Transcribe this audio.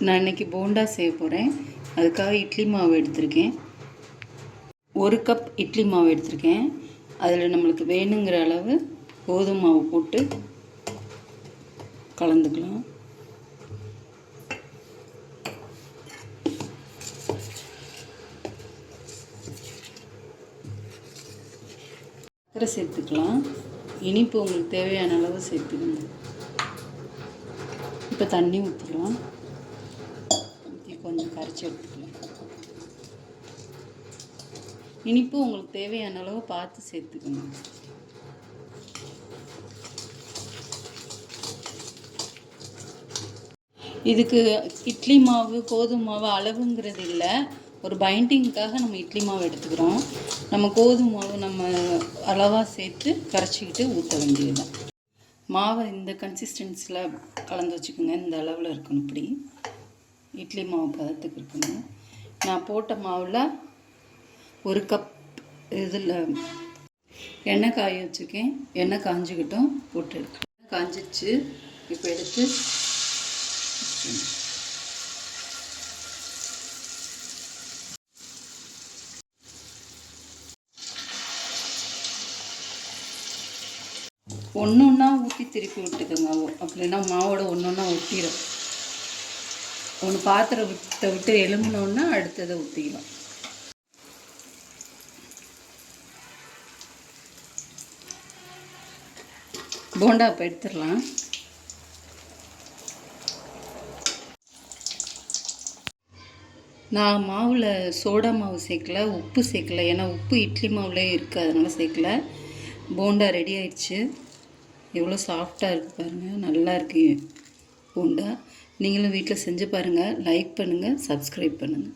நான் இன்றைக்கி போண்டா செய்ய போகிறேன். அதுக்காக இட்லி மாவு எடுத்திருக்கேன். 1 கப் இட்லி மாவு எடுத்திருக்கேன். அதில் நம்மளுக்கு வேணுங்கிற அளவு கோதுமை மாவு போட்டு கலந்துக்கலாம். சர்க்கரை சேர்த்துக்கலாம். இனிப்பு உங்களுக்கு தேவையான அளவு சேர்த்துக்கணும். இப்போ தண்ணி ஊற்றிக்கலாம். ஊற்றி கொஞ்சம் கரைச்சி எடுத்துக்கலாம். இனிப்பு உங்களுக்கு தேவையான அளவு பார்த்து சேர்த்துக்கணும். இதுக்கு இட்லி மாவு கோதுமை மாவு அளவுங்கிறது இல்லை. ஒரு பைண்டிங்காக நம்ம இட்லி மாவு எடுத்துக்கிறோம். நம்ம கோதுமை மாவு நம்ம அளவாக சேர்த்து கரைச்சிக்கிட்டு ஊற்ற வேண்டியதுதான். மாவை இந்த கன்சிஸ்டன்சியில் கலந்து வச்சுக்கோங்க. இந்த அளவில் இருக்கணும். இப்படி இட்லி மாவு பதத்துக்கு இருக்கணும். நான் போட்ட மாவில் 1 கப் இதில் எண்ணெய் காய வச்சுருக்கேன். எண்ணெய் காஞ்சிக்கிட்டோம், போட்டு எடுக்கலாம். காஞ்சிச்சு. இப்போ எடுத்து ஒன்று ஒன்றா ஊற்றி திருப்பி விட்டுக்கோங்க. அப்படின்னா மாவோட ஒன்று ஒன்றா ஊற்றிடும். ஒன்று பாத்திரத்தை விட்டு எலும்பினோன்னா அடுத்ததை ஊற்றிக்கலாம். போண்டா இப்போ எடுத்துடலாம். நான் மாவில் சோடா மாவு சேர்க்கல, உப்பு சேர்க்கல. ஏன்னா உப்பு இட்லி மாவுலேயே இருக்குது, அதனால் சேர்க்கல. போண்டா ரெடி ஆயிடுச்சு. எவ்வளோ சாஃப்டாக இருக்குது பாருங்கள். நல்லா இருக்கு போண்டா. நீங்களும் வீட்டில் செஞ்சு பாருங்கள். லைக் பண்ணுங்கள், சப்ஸ்கிரைப் பண்ணுங்கள்.